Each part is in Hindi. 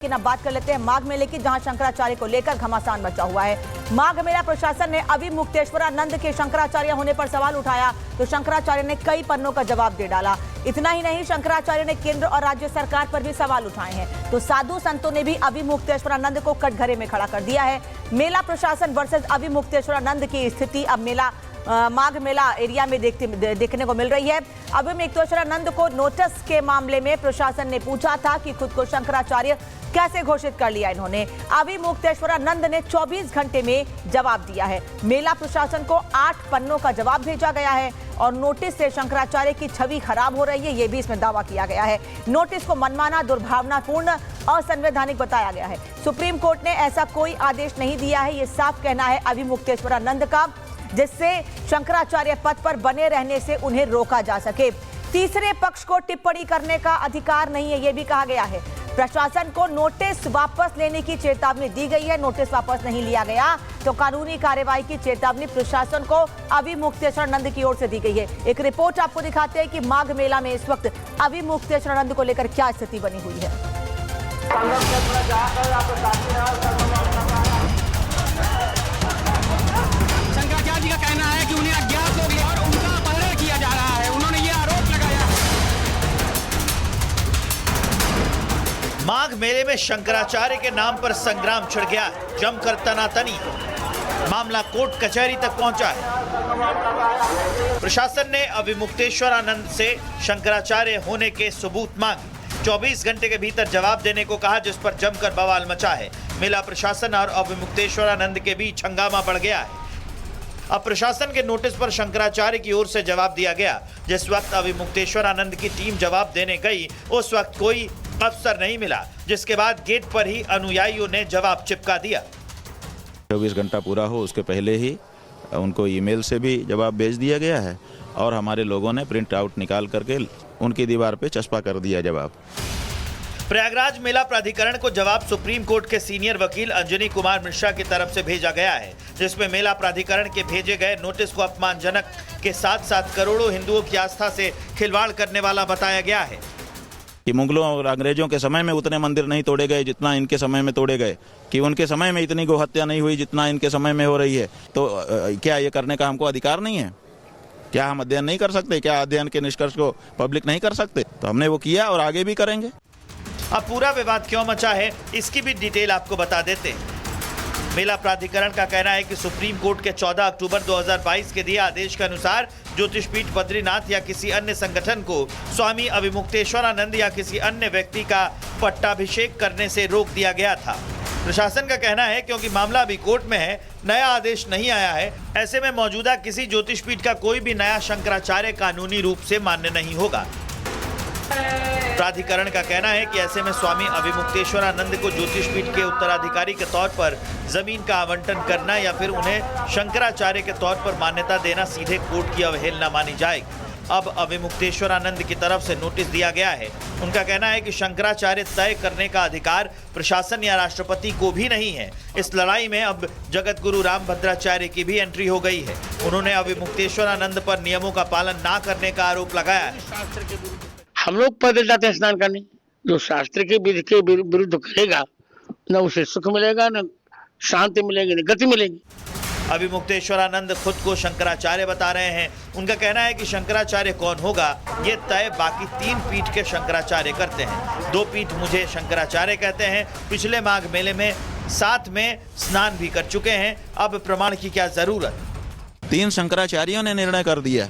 लेकिन अब बात कर लेते हैं माघ मेले की, जहां शंकराचार्य को लेकर घमासान मचा हुआ है। माघ मेला प्रशासन ने अविमुक्तेश्वरानंद के शंकराचार्य होने पर सवाल उठाया तो शंकराचार्य ने कई पन्नों का जवाब दे डाला। इतना ही नहीं, शंकराचार्य ने केंद्र और राज्य सरकार पर भी सवाल उठाए हैं। तो साधु संतों ने भी अविमुक्तेश्वरानंद को कटघरे में खड़ा कर दिया है। मेला प्रशासन वर्सेस अविमुक्तेश्वरानंद की स्थिति अब माघ मेला एरिया में देखने को मिल रही है। अविमुक्तेश्वरानंद को नोटिस के मामले में प्रशासन ने पूछा था कि खुद को शंकराचार्य कैसे घोषित कर लिया इन्होंने। अविमुक्तेश्वरानंद ने 24 घंटे में जवाब दिया है। मेला प्रशासन को 8 पन्नों का जवाब भेजा गया है और नोटिस से शंकराचार्य की छवि खराब हो रही है, ये भी इसमें दावा किया गया है। नोटिस को मनमाना, दुर्भावनापूर्ण, असंवैधानिक बताया गया है। सुप्रीम कोर्ट ने ऐसा कोई आदेश नहीं दिया है, ये साफ कहना है अविमुक्तेश्वरानंद का, जिससे शंकराचार्य पद पर बने रहने से उन्हें रोका जा सके। तीसरे पक्ष को टिप्पणी करने का अधिकार नहीं है, यह भी कहा गया है। प्रशासन को नोटिस वापस लेने की चेतावनी दी गई है। नोटिस वापस नहीं लिया गया तो कानूनी कार्रवाई की चेतावनी प्रशासन को अविमुक्तेश्वरानंद की ओर से दी गई है। एक रिपोर्ट आपको दिखाते हैं कि माघ मेला में इस वक्त अविमुक्तेश्वरानंद को लेकर क्या स्थिति बनी हुई है। शंकराचार्य जी का कहना है कि उन्हें अज्ञात लोग और उनका अपहरण किया जा रहा है। उन्होंने ये आरोप लगाया। माघ मेले में शंकराचार्य के नाम पर संग्राम छिड़ गया, जमकर तनातनी। मामला कोर्ट कचहरी तक पहुंचा है। प्रशासन ने अविमुक्तेश्वरानंद से शंकराचार्य होने के सबूत मांगे। 24 घंटे के भीतर जवाब देने को कहा, जिस पर जमकर बवाल मचा है। मेला प्रशासन और अविमुक्तेश्वरानंद के बीच हंगामा बढ़ गया है। अब प्रशासन के नोटिस पर शंकराचार्य की ओर से जवाब दिया गया। जिस वक्त अविमुक्तेश्वरानंद की टीम जवाब देने गई, उस वक्त कोई अफसर नहीं मिला, जिसके बाद गेट पर ही अनुयायियों ने जवाब चिपका दिया। 24 घंटा पूरा हो उसके पहले ही उनको ईमेल से भी जवाब भेज दिया गया है और हमारे लोगों ने प्रिंट आउट निकाल करके उनकी दीवार पे चस्पा कर दिया जवाब। प्रयागराज मेला प्राधिकरण को जवाब सुप्रीम कोर्ट के सीनियर वकील अंजनी कुमार मिश्रा की तरफ से भेजा गया है, जिसमें मेला प्राधिकरण के भेजे गए नोटिस को अपमानजनक के साथ साथ करोड़ों हिंदुओं की आस्था से खिलवाड़ करने वाला बताया गया है। कि मुगलों और अंग्रेजों के समय में उतने मंदिर नहीं तोड़े गए जितना इनके समय में तोड़े गए, कि उनके समय में इतनी गोहत्या नहीं हुई जितना इनके समय में हो रही है। तो क्या ये करने का हमको अधिकार नहीं है? क्या हम अध्ययन नहीं कर सकते? क्या अध्ययन के निष्कर्ष को पब्लिक नहीं कर सकते? तो हमने वो किया और आगे भी करेंगे। अब पूरा विवाद क्यों मचा है, इसकी भी डिटेल आपको बता देते हैं। मेला प्राधिकरण का कहना है कि सुप्रीम कोर्ट के 14 अक्टूबर 2022 के दिए आदेश के अनुसार ज्योतिषपीठ बद्रीनाथ या किसी अन्य संगठन को स्वामी अविमुक्तेश्वरानंद या किसी अन्य व्यक्ति का पट्टाभिषेक करने से रोक दिया गया था। प्रशासन का कहना है क्योंकि मामला अभी कोर्ट में है, नया आदेश नहीं आया है, ऐसे में मौजूदा किसी ज्योतिषपीठ का कोई भी नया शंकराचार्य कानूनी रूप से मान्य नहीं होगा। प्राधिकरण का कहना है कि ऐसे में स्वामी अविमुक्तेश्वरानंद को ज्योतिषपीठ के उत्तराधिकारी के तौर पर जमीन का आवंटन करना या फिर उन्हें शंकराचार्य के तौर पर मान्यता देना सीधे कोर्ट की अवहेलना मानी जाएगी। अब अविमुक्तेश्वरानंद की तरफ से नोटिस दिया गया है। उनका कहना है कि शंकराचार्य तय करने का अधिकार प्रशासन या राष्ट्रपति को भी नहीं है। इस लड़ाई में अब जगत गुरु रामभद्राचार्य की भी एंट्री हो गई है। उन्होंने अविमुक्तेश्वरानंद पर नियमों का पालन न करने का आरोप लगाया है। हम लोग पैदल जाते हैं स्नान करने। जो शास्त्र के विधि के विरुद्ध करेगा, न उसे सुख मिलेगा, न शांति मिलेगी, न गति मिलेगी। अविमुक्तेश्वरानंद खुद को शंकराचार्य बता रहे हैं। उनका कहना है कि शंकराचार्य कौन होगा ये तय बाकी 3 पीठ के शंकराचार्य करते हैं। 2 पीठ मुझे शंकराचार्य कहते हैं। पिछले माघ मेले में साथ में स्नान भी कर चुके हैं। अब प्रमाण की क्या जरूरत? 3 शंकराचार्यों ने निर्णय कर दिया,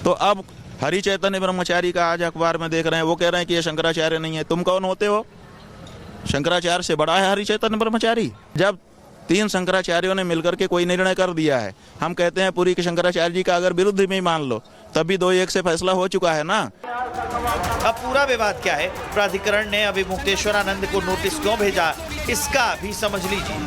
तो अब हरि चैतन्य ब्रह्मचारी का आज अखबार में देख रहे हैं, वो कह रहे हैं कि ये शंकराचार्य नहीं है। तुम कौन होते हो? शंकराचार्य से बड़ा है हरि चैतन्य ब्रह्मचारी। जब 3 शंकराचार्यों ने मिलकर के कोई निर्णय कर दिया है, हम कहते हैं पुरी के शंकराचार्य जी का अगर विरुद्ध भी मान लो, तभी 2-1 से फैसला हो चुका है ना। अब पूरा विवाद क्या है, प्राधिकरण ने अविमुक्तेश्वरानंद को नोटिस क्यों भेजा, इसका भी समझ लीजिए।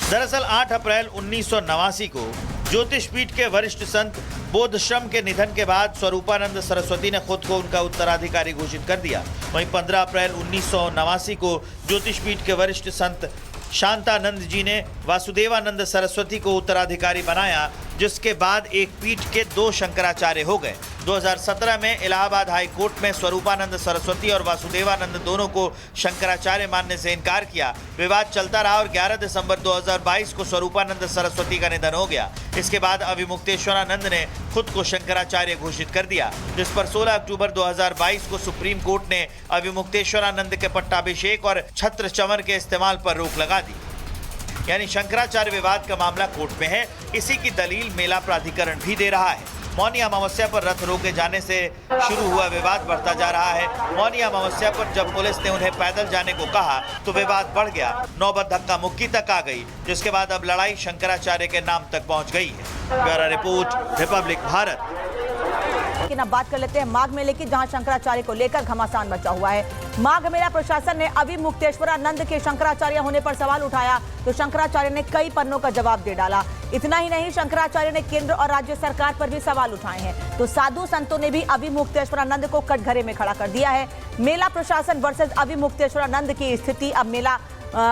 दरअसल 8 अप्रैल 1989 को ज्योतिषपीठ के वरिष्ठ संत बोधश्रम के निधन के बाद स्वरूपानंद सरस्वती ने खुद को उनका उत्तराधिकारी घोषित कर दिया। वहीं 15 अप्रैल 1989 को ज्योतिषपीठ के वरिष्ठ संत शांतानंद जी ने वासुदेवानंद सरस्वती को उत्तराधिकारी बनाया, जिसके बाद एक पीठ के 2 शंकराचार्य हो गए। 2017 में इलाहाबाद हाई कोर्ट में स्वरूपानंद सरस्वती और वासुदेवानंद दोनों को शंकराचार्य मानने से इनकार किया। विवाद चलता रहा और 11 दिसंबर 2022 को स्वरूपानंद सरस्वती का निधन हो गया। इसके बाद अविमुक्तेश्वरानंद ने खुद को शंकराचार्य घोषित कर दिया, जिस पर 16 अक्टूबर 2022 को सुप्रीम कोर्ट ने अविमुक्तेश्वरानंद के पट्टाभिषेक और छत्र चमन के इस्तेमाल पर रोक लगा दी। यानी शंकराचार्य विवाद का मामला कोर्ट में है। इसी की दलील मेला प्राधिकरण भी दे रहा है। मौनी अमावस्या पर रथ रोके जाने से शुरू हुआ विवाद बढ़ता जा रहा है। मौनी अमावस्या पर जब पुलिस ने उन्हें पैदल जाने को कहा तो विवाद बढ़ गया, नौबत धक्का मुक्की तक आ गई, जिसके बाद अब लड़ाई शंकराचार्य के नाम तक पहुंच गई है। Bureau report, Republic Bharat. लेकिन अब बात कर लेते हैं माघ मेले की, जहां शंकराचार्य को लेकर घमासान मचा हुआ है। माघ मेला प्रशासन ने अविमुक्तेश्वरानंद के शंकराचार्य होने पर सवाल उठाया तो शंकराचार्य ने कई पन्नों का जवाब दे डाला। इतना ही नहीं, शंकराचार्य ने केंद्र और राज्य सरकार पर भी सवाल उठाए हैं। तो साधु संतों ने भी अविमुक्तेश्वरानंद को कटघरे में खड़ा कर दिया है। मेला प्रशासन वर्सेस अविमुक्तेश्वरानंद की स्थिति अब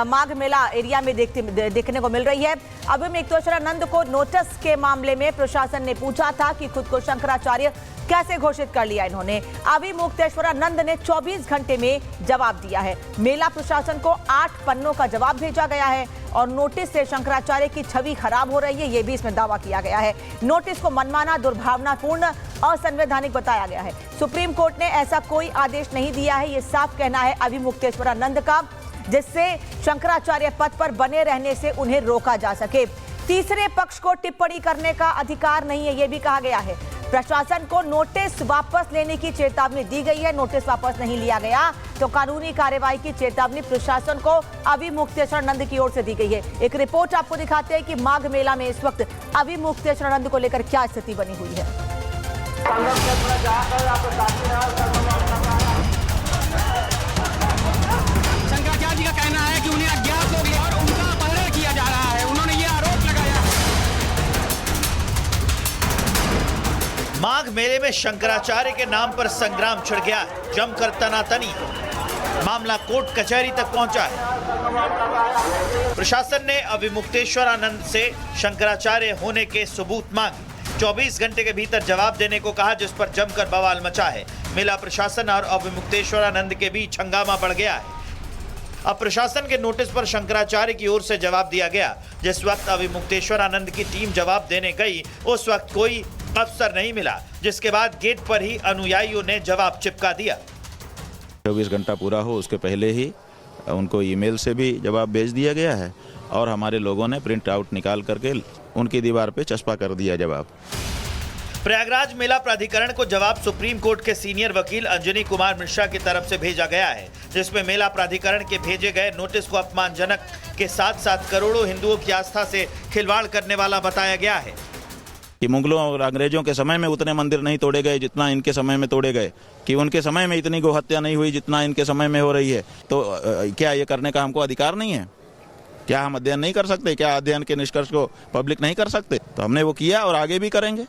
माघ मेला एरिया में देखने को मिल रही है। अविमुक्तेश्वरानंद को नोटिस के मामले में प्रशासन ने पूछा था कि खुद को शंकराचार्य कैसे घोषित कर लिया इन्होंने। अविमुक्तेश्वरानंद ने 24 घंटे में जवाब दिया है। मेला प्रशासन को 8 पन्नों का जवाब भेजा गया है और नोटिस से शंकराचार्य की छवि खराब हो रही है, ये भी इसमें दावा किया गया है। नोटिस को मनमाना, दुर्भावनापूर्ण, असंवैधानिक बताया गया है। सुप्रीम कोर्ट ने ऐसा कोई आदेश नहीं दिया है, ये साफ कहना है अविमुक्तेश्वरानंद का, जिससे शंकराचार्य पद पर बने रहने से उन्हें रोका जा सके। तीसरे पक्ष को टिप्पणी करने का अधिकार नहीं है, यह भी कहा गया है। प्रशासन को नोटिस वापस लेने की चेतावनी दी गई है। नोटिस वापस नहीं लिया गया तो कानूनी कार्रवाई की चेतावनी प्रशासन को अविमुक्तेश्वरानंद की ओर से दी गई है। एक रिपोर्ट आपको दिखाते हैं कि माघ मेला में इस वक्त अविमुक्तेश्वरानंद को लेकर क्या स्थिति बनी हुई है। शंकराचार्य जी का कहना है कि उन्हें अज्ञात लोग और उनका अपहरण किया जा रहा है। उन्होंने ये आरोप लगाया है। माघ मेले में शंकराचार्य के नाम पर संग्राम छिड़ गया, जमकर तनातनी, मामला कोर्ट कचहरी तक पहुंचा है। प्रशासन ने अविमुक्तेश्वरानंद से शंकराचार्य होने के सबूत मांगे, 24 घंटे के भीतर जवाब देने को कहा, जिस पर जमकर बवाल मचा है। मेला प्रशासन और अविमुक्तेश्वरानंद के बीच हंगामा बढ़ गया है। अब प्रशासन के नोटिस पर शंकराचार्य की ओर से जवाब दिया गया। जिस वक्त अविमुक्तेश्वरानंद की टीम जवाब देने गई उस वक्त कोई अफसर नहीं मिला, जिसके बाद गेट पर ही अनुयायियों ने जवाब चिपका दिया। 24 घंटा पूरा हो उसके पहले ही उनको ईमेल से भी जवाब भेज दिया गया है और हमारे लोगों ने प्रिंट आउट निकाल करके उनकी दीवार पे चस्पा कर दिया जवाब। प्रयागराज मेला प्राधिकरण को जवाब सुप्रीम कोर्ट के सीनियर वकील अंजनी कुमार मिश्रा की तरफ से भेजा गया है, जिसमें मेला प्राधिकरण के भेजे गए नोटिस को अपमानजनक के साथ साथ करोड़ों हिंदुओं की आस्था से खिलवाड़ करने वाला बताया गया है कि मुगलों और अंग्रेजों के समय में उतने मंदिर नहीं तोड़े गए जितना इनके समय में तोड़े गए, कि उनके समय में इतनी गोहत्या नहीं हुई जितना इनके समय में हो रही है। तो क्या ये करने का हमको अधिकार नहीं है? क्या हम अध्ययन नहीं कर सकते? क्या अध्ययन के निष्कर्ष को पब्लिक नहीं कर सकते? तो हमने वो किया और आगे भी करेंगे।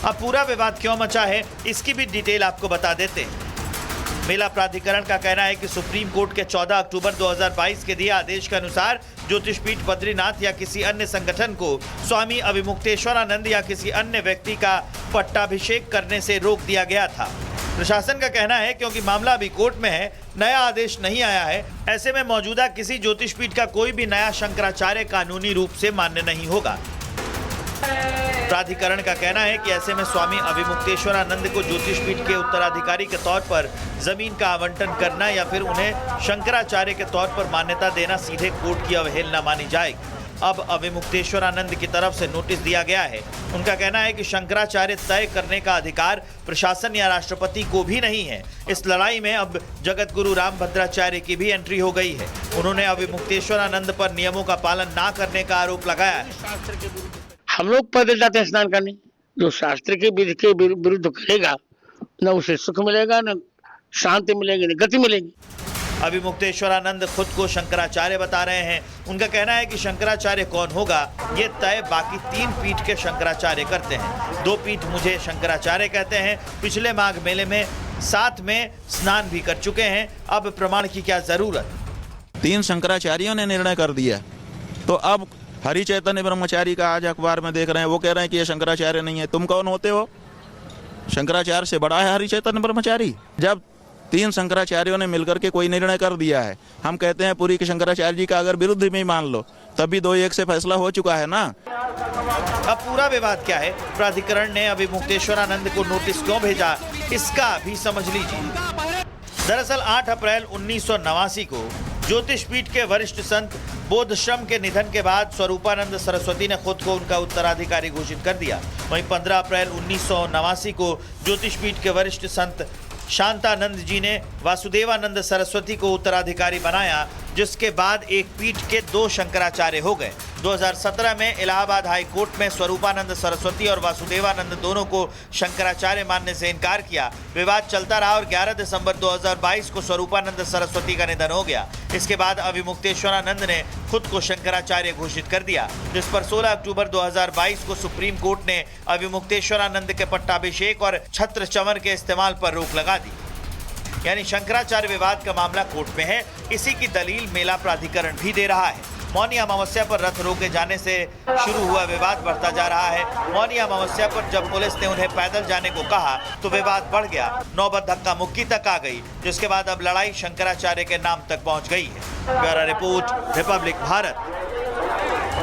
अब पूरा विवाद क्यों मचा है, इसकी भी डिटेल आपको बता देते हैं। मेला प्राधिकरण का कहना है कि सुप्रीम कोर्ट के 14 अक्टूबर 2022 के दिए आदेश के अनुसार ज्योतिषपीठ बद्रीनाथ या किसी अन्य संगठन को स्वामी अविमुक्तेश्वरानंद या किसी अन्य व्यक्ति का पट्टाभिषेक करने से रोक दिया गया था। प्रशासन का कहना है क्योंकि मामला अभी कोर्ट में है, नया आदेश नहीं आया है, ऐसे में मौजूदा किसी ज्योतिषपीठ का कोई भी नया शंकराचार्य कानूनी रूप से मान्य नहीं होगा। प्राधिकरण का कहना है कि ऐसे में स्वामी अविमुक्तेश्वरानंद को ज्योतिषपीठ के उत्तराधिकारी के तौर पर जमीन का आवंटन करना या फिर उन्हें शंकराचार्य के तौर पर मान्यता देना सीधे कोर्ट की अवहेलना मानी जाएगी। अब अविमुक्तेश्वरानंद की तरफ से नोटिस दिया गया है। उनका कहना है कि शंकराचार्य तय करने का अधिकार प्रशासन या राष्ट्रपति को भी नहीं है। इस लड़ाई में अब जगत गुरु रामभद्राचार्य की भी एंट्री हो गई है। उन्होंने अविमुक्तेश्वरानंद पर नियमों का पालन ना करने का आरोप लगाया है। हम लोग पैदल जाते हैं स्नान करने, जो शास्त्र के विधि के विरुद्ध करेगा न उसे सुख मिलेगा, न शांति मिलेगी, न गति मिलेगी। अविमुक्तेश्वरानंद खुद को शंकराचार्य बता रहे हैं। उनका कहना है कि शंकराचार्य कौन होगा ये तय बाकी 3 पीठ के शंकराचार्य करते हैं। 2 पीठ मुझे शंकराचार्य कहते हैं। पिछले माघ मेले में साथ में स्नान भी कर चुके हैं, अब प्रमाण की क्या जरूरत। 3 शंकराचार्यों ने निर्णय कर दिया, तो अब हरि चैतन्य ब्रह्मचारी का आज अखबार में देख रहे हैं, वो कह रहे हैं कि ये शंकराचार्य नहीं है। तुम कौन होते हो? शंकराचार्य से बड़ा है हरि चैतन्य ब्रह्मचारी? जब 3 शंकराचार्यों ने मिलकर के कोई निर्णय कर दिया है, हम कहते हैं पुरी के शंकराचार्य जी का अगर विरुद्ध में मान लो, तभी 2-1 से फैसला हो चुका है ना। अब पूरा विवाद क्या है, प्राधिकरण ने अभी मुक्तेश्वरानंद को नोटिस क्यों भेजा, इसका भी समझ लीजिए। दरअसल 8 अप्रैल 1989 को ज्योतिष पीठ के वरिष्ठ संत बोधश्रम के निधन के बाद स्वरूपानंद सरस्वती ने खुद को उनका उत्तराधिकारी घोषित कर दिया। वहीं 15 अप्रैल 1989 को ज्योतिष पीठ के वरिष्ठ संत शांतानंद जी ने वासुदेवानंद सरस्वती को उत्तराधिकारी बनाया, जिसके बाद एक पीठ के 2 शंकराचार्य हो गए। 2017 में इलाहाबाद हाई कोर्ट में स्वरूपानंद सरस्वती और वासुदेवानंद दोनों को शंकराचार्य मानने से इनकार किया। विवाद चलता रहा और 11 दिसंबर 2022 को स्वरूपानंद सरस्वती का निधन हो गया। इसके बाद अभिमुक्तेश्वरानंद ने खुद को शंकराचार्य घोषित कर दिया, जिस पर 16 अक्टूबर 2022 को सुप्रीम कोर्ट ने अभिमुक्तेश्वरानंद के पट्टाभिषेक और छत्र चमन के इस्तेमाल पर रोक लगा दी। यानी शंकराचार्य विवाद का मामला कोर्ट में है। इसी की दलील मेला प्राधिकरण भी दे रहा है। मौनी अमावस्या पर रथ रोके जाने से शुरू हुआ विवाद बढ़ता जा रहा है। मौनी अमावस्या पर जब पुलिस ने उन्हें पैदल जाने को कहा तो विवाद बढ़ गया, नौबत धक्का मुक्की तक आ गई, जिसके बाद अब लड़ाई शंकराचार्य के नाम तक पहुंच गई है। Bureau report, Republic Bharat.